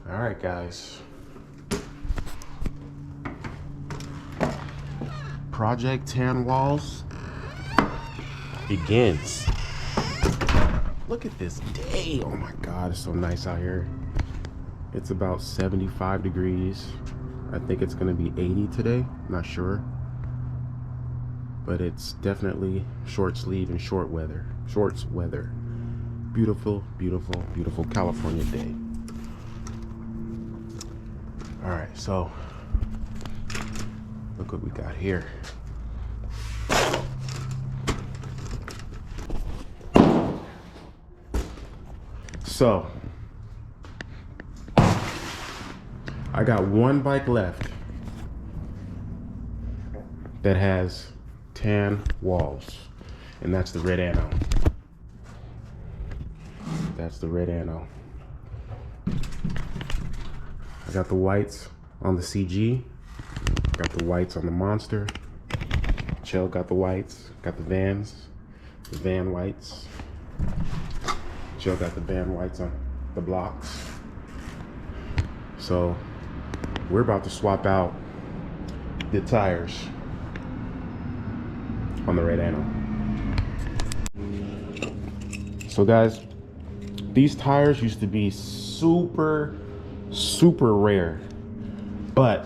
All right, guys. Project Tan Walls begins. Look at this day. Oh my God, it's so nice out here. It's about 75 degrees. I think it's gonna be 80 today, not sure. But it's definitely short sleeve and shorts weather. Beautiful, beautiful, beautiful California day. All right, so look what we got here. So I got one bike left that has tan walls, and that's the red ano. That's the red ano. I got the whites on the CG, got the whites on the Monster. Chell got the whites, got the Vans, the Van whites. Chell got the Van whites on the blocks. So we're about to swap out the tires on the red ano. So guys, these tires used to be super rare, but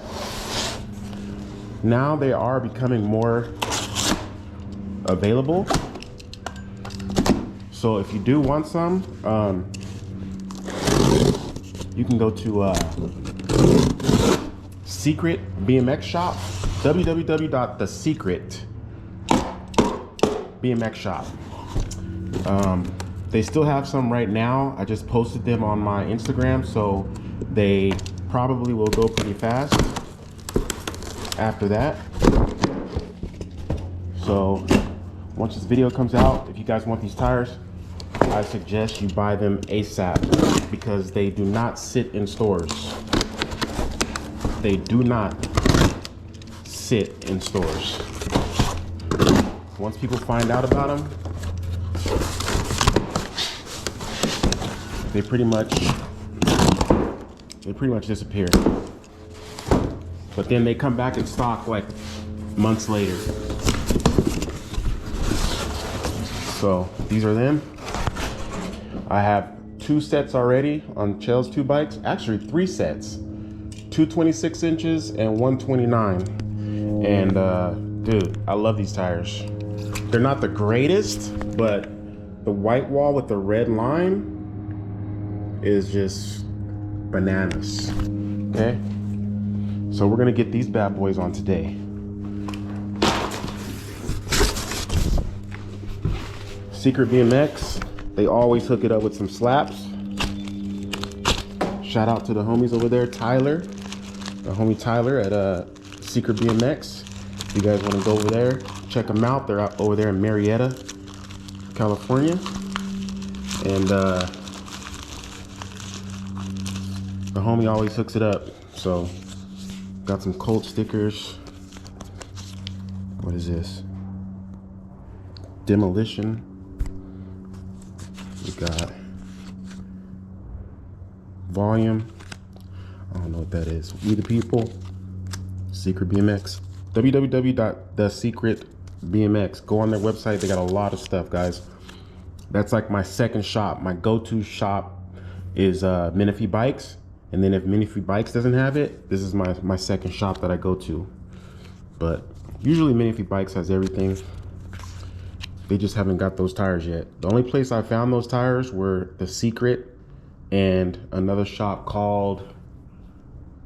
now they are becoming more available. So if you do want some, you can go to Secret BMX Shop, www.thesecret.bmx shop. They still have some right now. I just posted them on my Instagram, so they probably will go pretty fast after that. So once this video comes out, if you guys want these tires, I suggest you buy them ASAP because they do not sit in stores. They do not sit in stores. Once people find out about them, they pretty much disappear. But then they come back in stock like months later. So these are them. I have 2 sets already on Chell's 2 bikes. Actually 3 sets. 2 26 inches and 1 29. And dude, I love these tires. They're not the greatest, but the white wall with the red line is just bananas. Okay? So we're gonna get these bad boys on today. Secret BMX, they always hook it up with some slaps. Shout out to the homies over there, Tyler, the homie Tyler at Secret BMX. If you guys want to go over there, check them out. They're out over there in Marietta, California. And the homie always hooks it up. So got some Colt stickers. What is this? Demolition. We got volume. I don't know what that is. We the people. Secret BMX. www.thesecretbmx. Go on their website. They got a lot of stuff, guys. That's like my second shop. My go-to shop is Menifee Bikes. And then if Menifee Bikes doesn't have it, this is my second shop that I go to. But usually Menifee Bikes has everything. They just haven't got those tires yet. The only place I found those tires were The Secret and another shop called,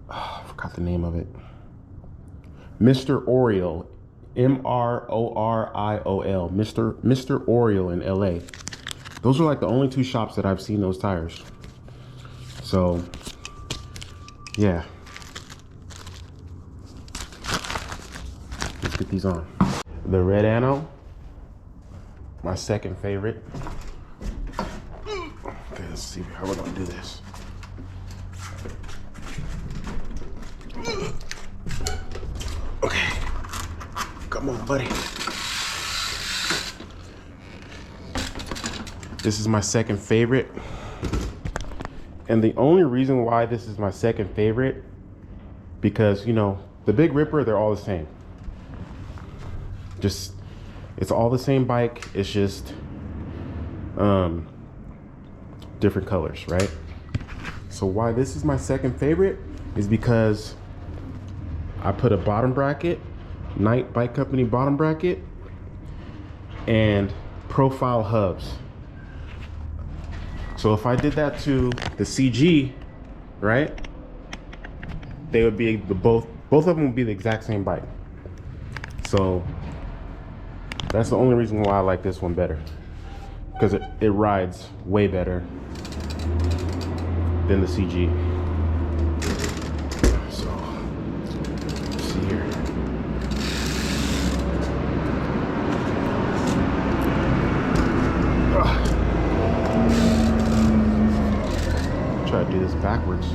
I forgot the name of it. Mr. Oriole, M-R-O-R-I-O-L, Mr. Oriole in LA. Those are like the only 2 shops that I've seen those tires. So, yeah. Let's get these on. The red ano. My second favorite. Okay, let's see how we're gonna do this. Okay, come on, buddy. This is my second favorite. And the only reason why this is my second favorite, because you know, the Big Ripper, they're all the same. Just, it's all the same bike. It's just different colors, right? So why this is my second favorite is because I put a bottom bracket, Knight Bike Company bottom bracket, and profile hubs. So if I did that to the CG, right, they would be both of them would be the exact same bike. So that's the only reason why I like this one better, because it rides way better than the CG. So let's see here. Try to do this backwards.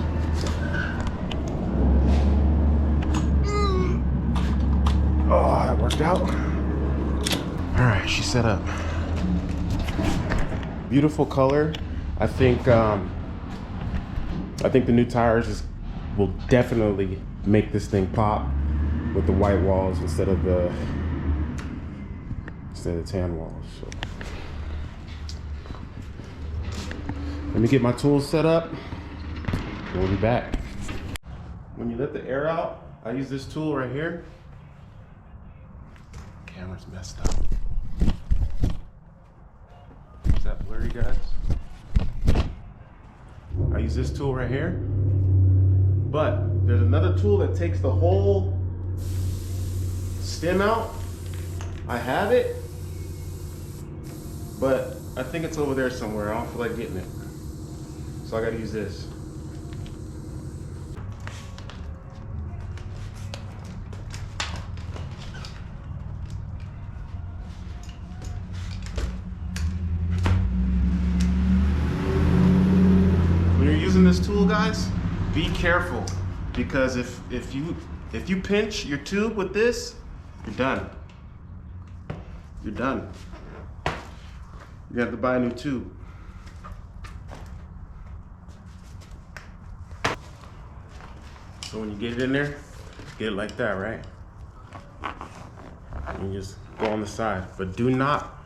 Oh, that worked out. All right, she's set up. Beautiful color. I think the new tires will definitely make this thing pop with the white walls instead of the tan walls. So let me get my tools set up. We'll be back. When you let the air out, I use this tool right here. Camera's messed up. Is that blurry, guys? I use this tool right here. But there's another tool that takes the whole stem out. I have it, but I think it's over there somewhere. I don't feel like getting it. So I gotta use this. When you're using this tool, guys, be careful, because if you pinch your tube with this, you're done. You're done. You have to buy a new tube. So when you get it in there, get it like that, right? And you just go on the side. But do not,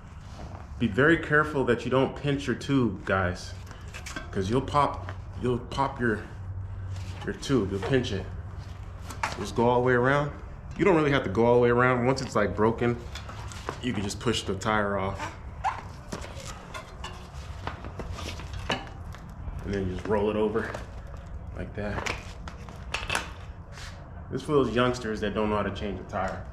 be very careful that you don't pinch your tube, guys, because you'll pop your tube, you'll pinch it. Just go all the way around. You don't really have to go all the way around. Once it's like broken, you can just push the tire off. And then you just roll it over like that. This is for those youngsters that don't know how to change a tire.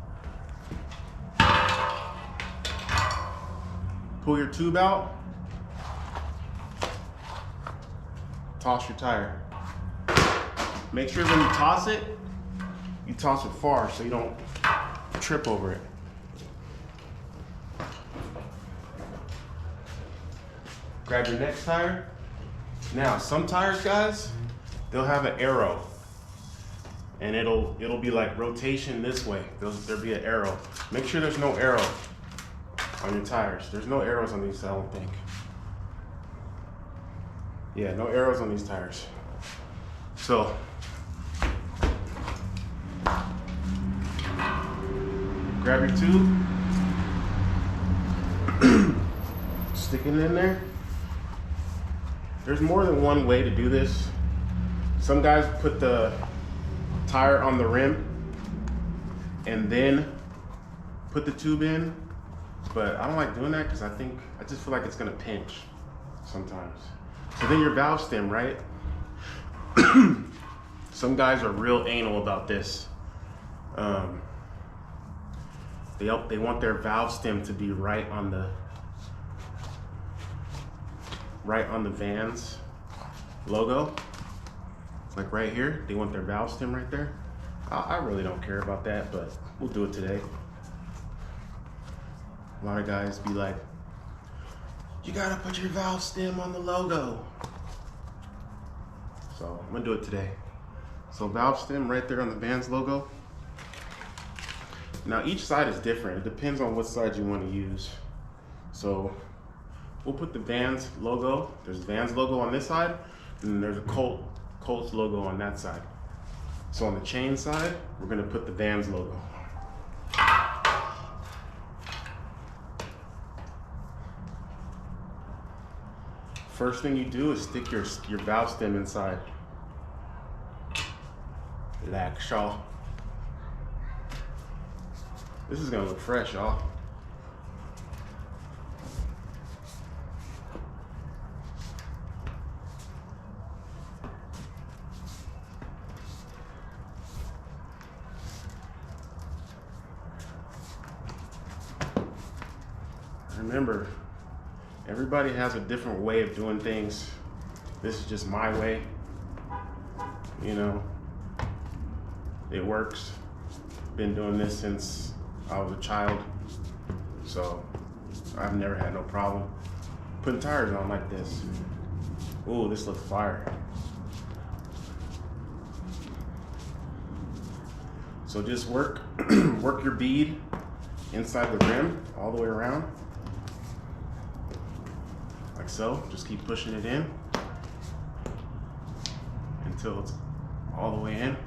Pull your tube out. Toss your tire. Make sure when you toss it far so you don't trip over it. Grab your next tire. Now, some tires, guys, they'll have an arrow, and it'll be like rotation this way. There'll be an arrow. Make sure there's no arrow on your tires. There's no arrows on these, I don't think. Yeah, no arrows on these tires. So grab your tube, stick it in there. There's more than one way to do this. Some guys put the tire on the rim and then put the tube in, but I don't like doing that because I just feel like it's gonna pinch sometimes. So then your valve stem, right? Some guys are real anal about this. They want their valve stem to be right on the Vans logo. It's like right here. They want their valve stem right there. I really don't care about that, but we'll do it today. A lot of guys be like, you gotta put your valve stem on the logo. So I'm gonna do it today. So valve stem right there on the Vans logo. Now each side is different. It depends on what side you want to use. So we'll put the Vans logo. There's Vans logo on this side. and there's a Colts logo on that side. So on the chain side, we're gonna put the Vans logo. First thing you do is stick your valve stem inside. Like so. This is gonna look fresh, y'all. Remember, everybody has a different way of doing things. This is just my way. You know, it works. Been doing this since I was a child, so I've never had no problem putting tires on like this. Ooh, this looks fire. So just work your bead inside the rim all the way around, like so. Just keep pushing it in until it's all the way in.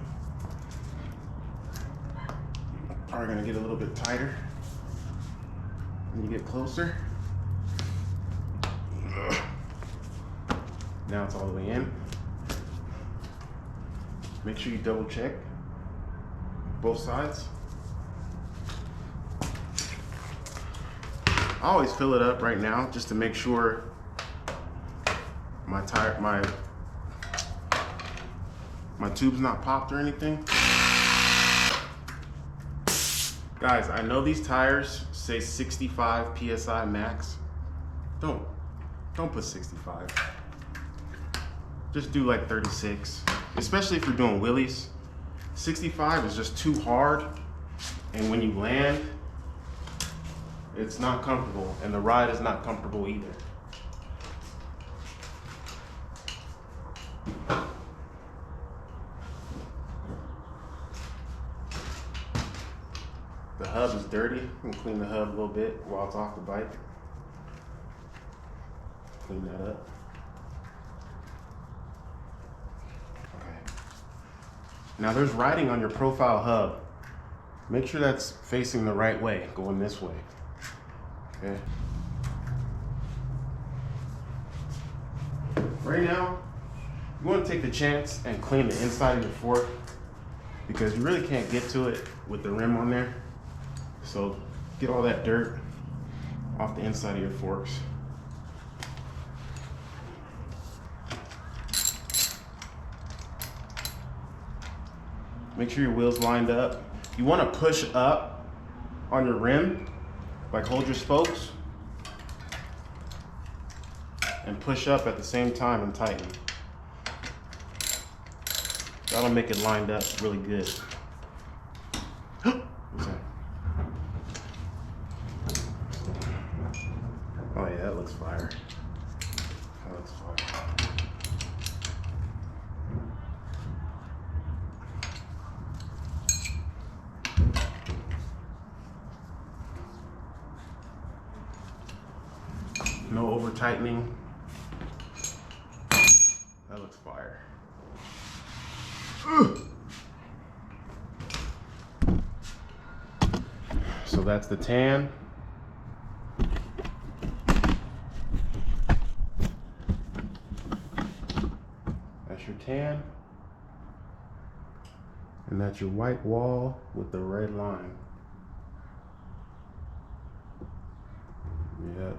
Probably gonna get a little bit tighter when you get closer. Now it's all the way in. Make sure you double check both sides. I always fill it up right now just to make sure my tube's not popped or anything. Guys, I know these tires say 65 PSI max. Don't put 65. Just do like 36, especially if you're doing wheelies. 65 is just too hard, and when you land, it's not comfortable, and the ride is not comfortable either. The hub is dirty. You can clean the hub a little bit while it's off the bike. Clean that up. Okay. Now there's writing on your profile hub. Make sure that's facing the right way, going this way. Okay. Right now, you want to take the chance and clean the inside of your fork because you really can't get to it with the rim on there. So get all that dirt off the inside of your forks. Make sure your wheel's lined up. You want to push up on your rim, like hold your spokes and push up at the same time and tighten. That'll make it lined up really good. Oh yeah, that looks fire. That looks fire. No over tightening. That looks fire. So that's the tan. That's your tan. And that's your white wall with the red line. Yep.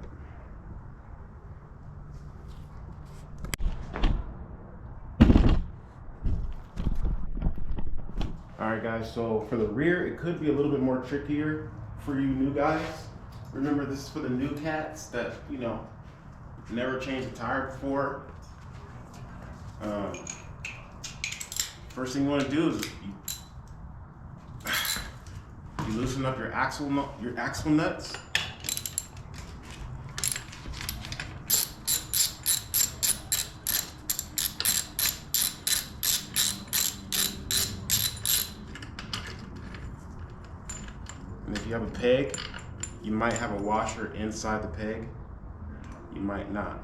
Alright guys, so for the rear, it could be a little bit more trickier for you new guys. Remember, this is for the new cats that, you know, never changed a tire before. First thing you want to do is you loosen up your axle nuts. And if you have a peg, you might have a washer inside the peg. You might not.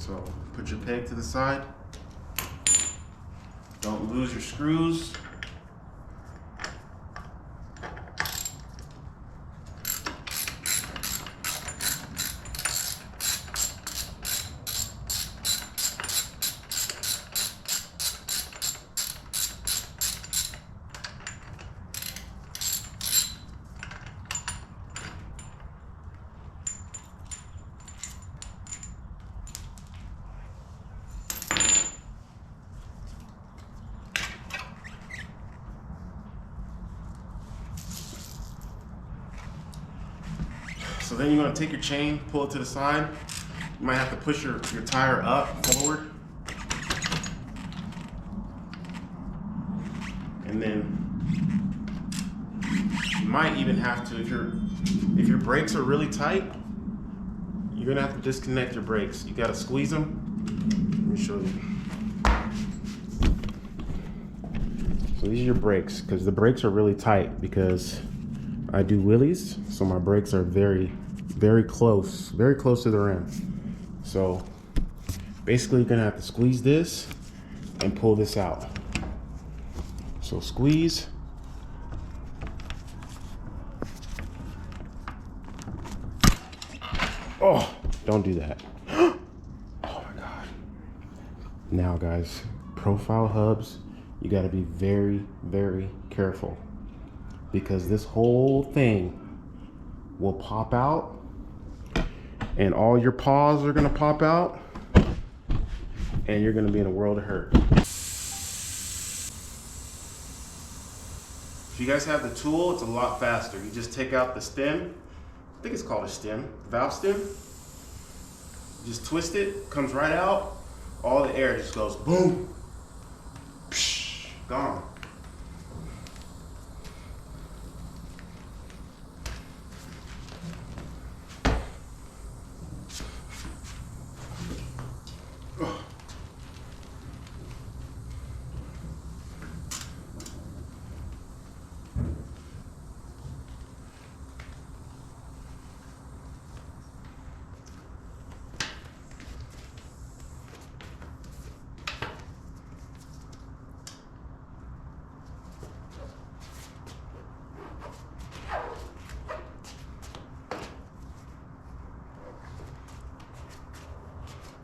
So put your peg to the side. Don't lose your screws. So then you're gonna take your chain, pull it to the side. You might have to push your tire up, forward. And then you might even have to, if your brakes are really tight, you're gonna have to disconnect your brakes. You gotta squeeze them. Let me show you. So these are your brakes, because the brakes are really tight because I do wheelies, so my brakes are very close to the rim. So basically you're gonna have to squeeze this and pull this out. So squeeze. Oh, don't do that. Oh my God. Now guys, profile hubs, you gotta be very careful, because this whole thing will pop out and all your paws are gonna pop out and you're gonna be in a world of hurt. If you guys have the tool, it's a lot faster. You just take out the stem. I think it's called a stem, valve stem. You just twist it, comes right out. All the air just goes boom, psh, gone.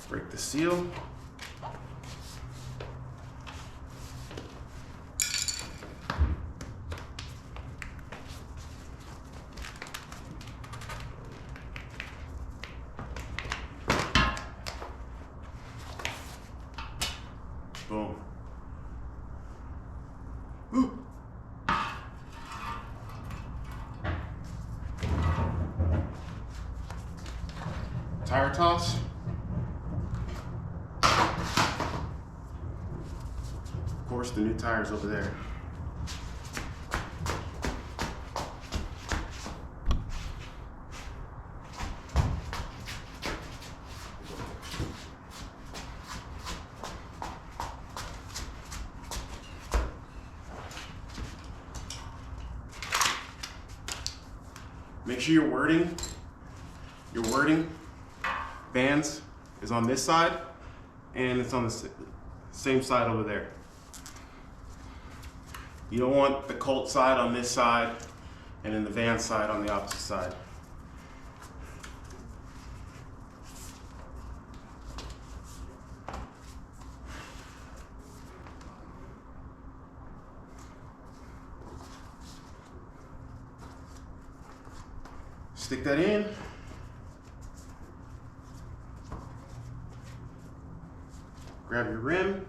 Break the seal. Boom. Ooh. Tire toss. Of course, the new tire's over there. Make sure your wording bands is on this side and it's on the same side over there. You don't want the Colt side on this side and then the van side on the opposite side. Stick that in. Grab your rim.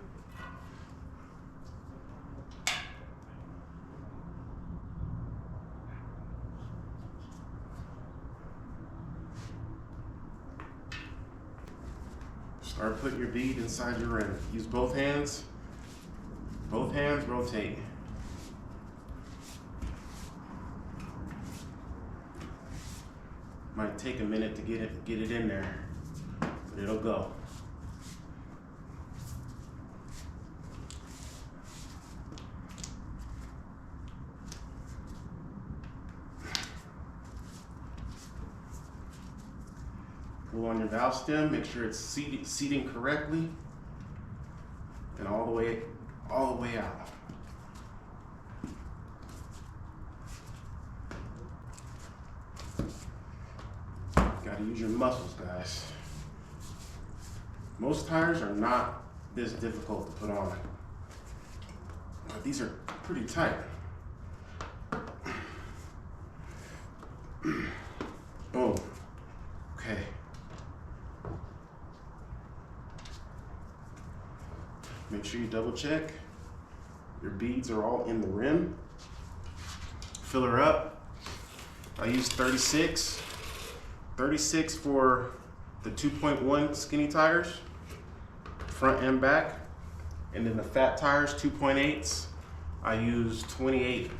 Start putting your bead inside your rim. Use both hands. Both hands rotate. Might take a minute to get it in there, but it'll go. Pull on your valve stem, make sure it's seating correctly, and all the way out. Gotta use your muscles, guys. Most tires are not this difficult to put on, but these are pretty tight. Boom. Okay. Make sure you double check. Your beads are all in the rim. Fill her up. I use 36. 36 for the 2.1 skinny tires, front and back. And then the fat tires, 2.8s, I use 28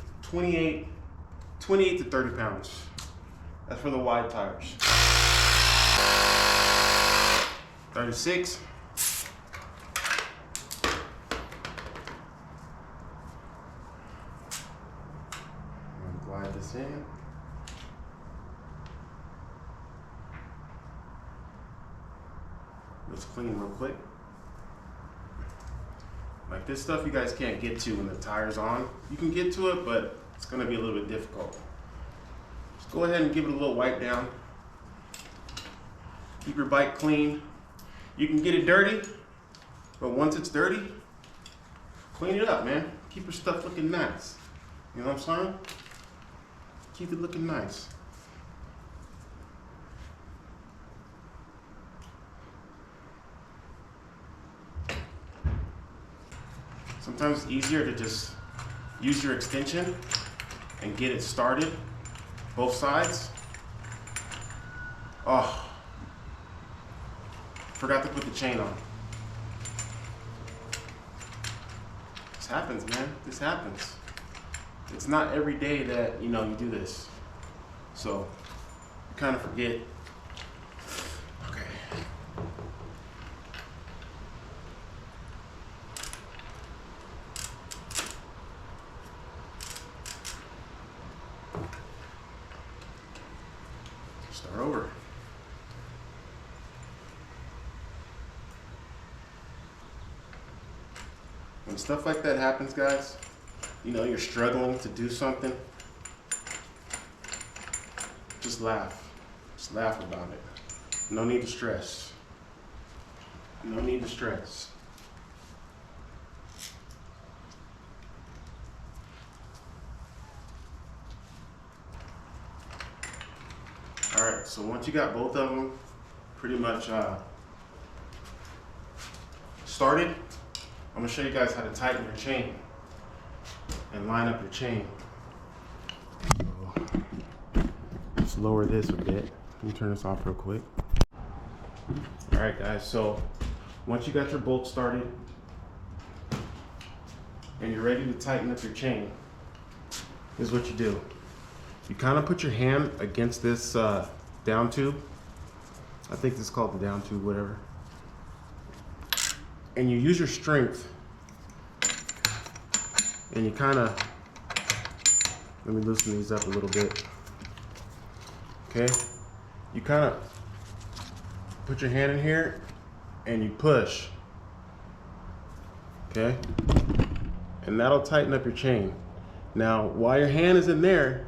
to 30 pounds. That's for the wide tires. 36. Glide this in. Let's clean real quick. Like this stuff you guys can't get to when the tire's on. You can get to it, but it's gonna be a little bit difficult. Just go ahead and give it a little wipe down. Keep your bike clean. You can get it dirty, but once it's dirty, clean it up, man. Keep your stuff looking nice. You know what I'm saying? Keep it looking nice. Sometimes it's easier to just use your extension and get it started, both sides. Oh, forgot to put the chain on. This happens, man, this happens. It's not every day that, you know, you do this. So, you kind of forget. Okay. Start over. When stuff like that happens, guys, you know, you're struggling to do something, just laugh. Just laugh about it. No need to stress. No need to stress. All right, so once you got both of them pretty much started, I'm gonna show you guys how to tighten your chain and line up your chain. Let's lower this a bit. Let me turn this off real quick. All right, guys, so once you got your bolt started and you're ready to tighten up your chain, this is what you do. You kind of put your hand against this down tube. I think this is called the down tube, whatever. And you use your strength and you kind of, let me loosen these up a little bit. Okay, you kind of put your hand in here and you push. Okay, and that'll tighten up your chain. Now, while your hand is in there,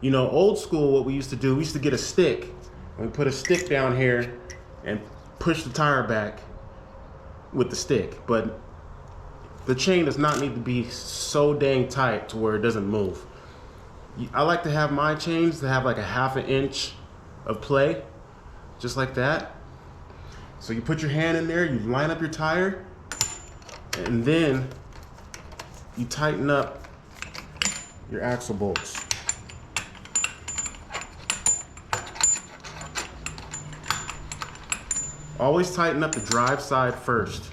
you know, old school, what we used to do, we used to get a stick and we put a stick down here and push the tire back with the stick. But the chain does not need to be so dang tight to where it doesn't move. I like to have my chains to have like a ½ inch of play, just like that. So you put your hand in there, you line up your tire, and then you tighten up your axle bolts. Always tighten up the drive side first.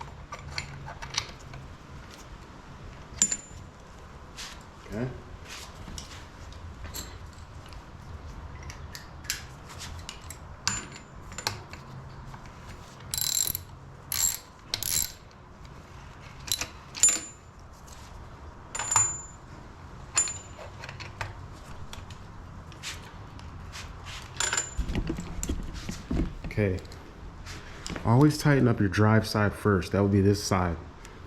Okay. Okay. Always tighten up your drive side first. That would be this side.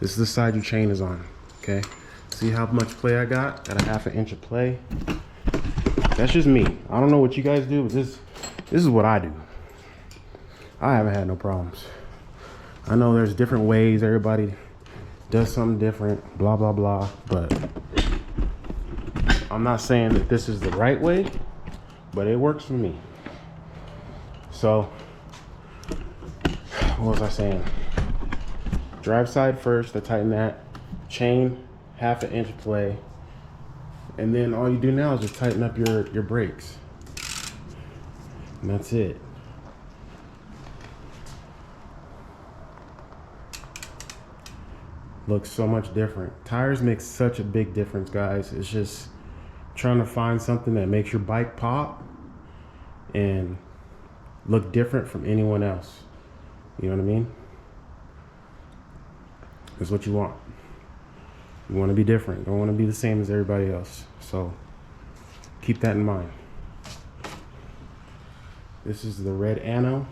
This is the side your chain is on. Okay. See how much play I got? Got a 1/2 inch of play. That's just me. I don't know what you guys do, but this is what I do. I haven't had no problems. I know there's different ways. Everybody does something different, blah, blah, blah. But I'm not saying that this is the right way, but it works for me. So, what was I saying? Drive side first to tighten that. Chain, 1/2 inch of play. And then all you do now is just tighten up your brakes. And that's it. Looks so much different. Tires make such a big difference, guys. It's just trying to find something that makes your bike pop and look different from anyone else. You know what I mean? That's what you want. You want to be different. You don't want to be the same as everybody else. So keep that in mind. This is the red Anno.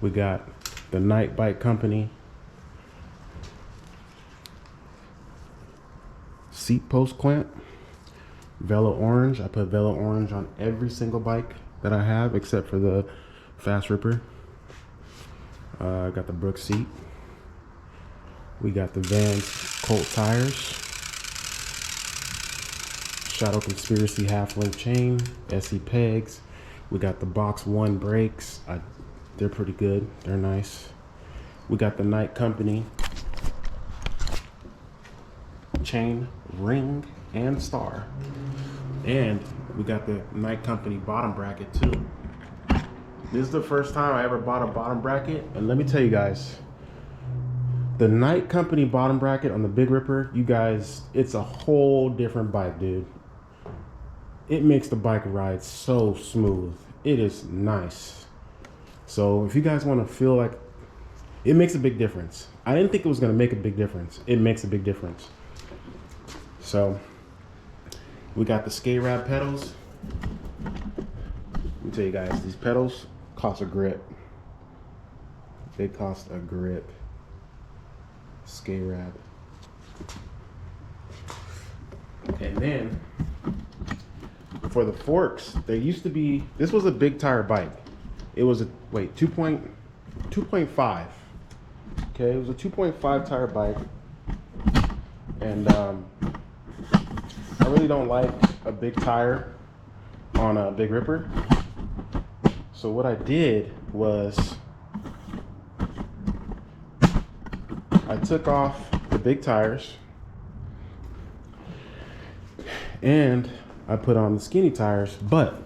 We got the Night Bike Company seat post clamp. Velo orange. I put Velo orange on every single bike that I have except for the Fast Ripper. I got the Brooks seat. We got the Vans Colt tires. Shadow Conspiracy half-length chain. SE pegs. We got the Box 1 brakes. They're pretty good. They're nice. We got the Night Company chain, ring, and star. And we got the Night Company bottom bracket too. This is the first time I ever bought a bottom bracket, and let me tell you guys, the Night Company bottom bracket on the Big Ripper, you guys, it's a whole different bike, dude. It makes the bike ride so smooth. It is nice. So if you guys want to feel like, it makes a big difference. I didn't think it was going to make a big difference. It makes a big difference. So we got the skate wrap pedals. Let me tell you guys, these pedals cost a grip. They cost a grip. Skate wrap. Okay, and then for the forks, there used to be, this was a big tire bike. It was a, 2.5. Okay, it was a 2.5 tire bike. And I really don't like a big tire on a Big Ripper. So what I did was I took off the big tires and I put on the skinny tires. But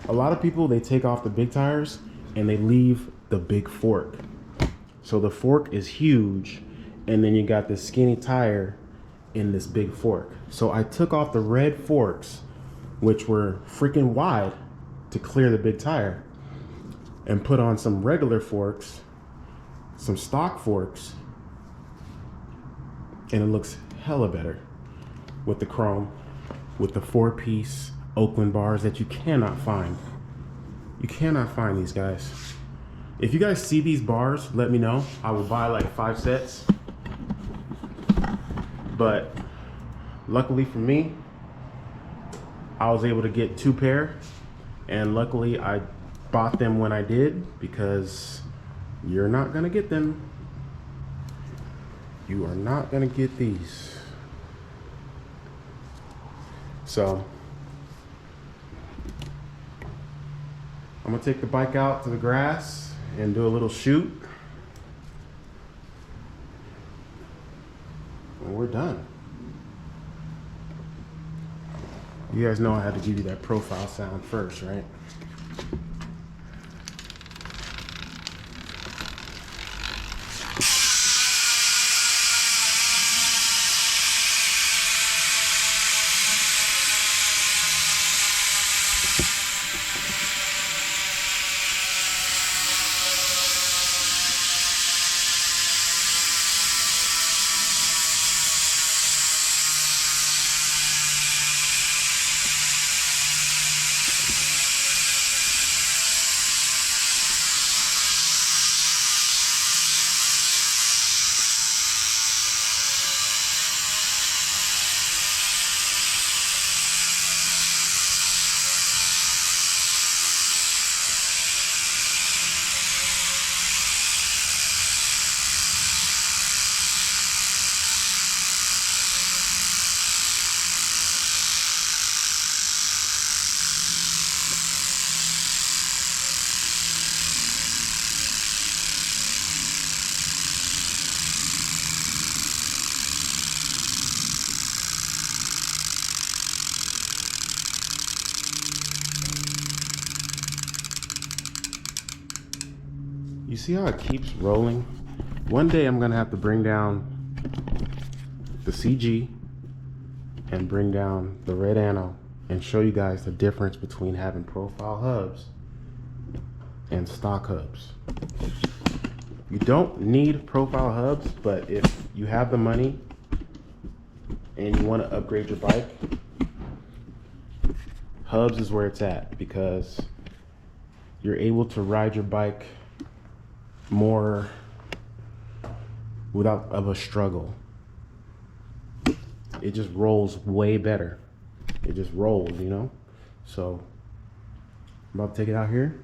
a lot of people, they take off the big tires and they leave the big fork. So the fork is huge, and then you got this skinny tire in this big fork. So I took off the red forks, which were freaking wide, to clear the big tire, and put on some regular forks, some stock forks, and it looks hella better with the chrome, with the 4-piece Oakland bars that you cannot find. You cannot find these, guys. If you guys see these bars, let me know. I will buy like 5 sets. But luckily for me, I was able to get 2 pair, and luckily I bought them when I did, because you're not gonna get them. You are not gonna get these. So I'm gonna take the bike out to the grass and do a little shoot, and we're done. You guys know I had to give you that profile sound first, right? see how it keeps rolling? One day I'm gonna have to bring down the CG and bring down the red anno and show you guys the difference between having profile hubs and stock hubs. You don't need profile hubs, but if you have the money and you want to upgrade your bike, hubs is where it's at, because you're able to ride your bike more without of a struggle. It just rolls way better. It just rolls, you know? So I'm about to take it out here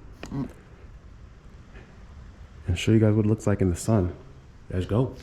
and show you guys what it looks like in the sun. Let's go.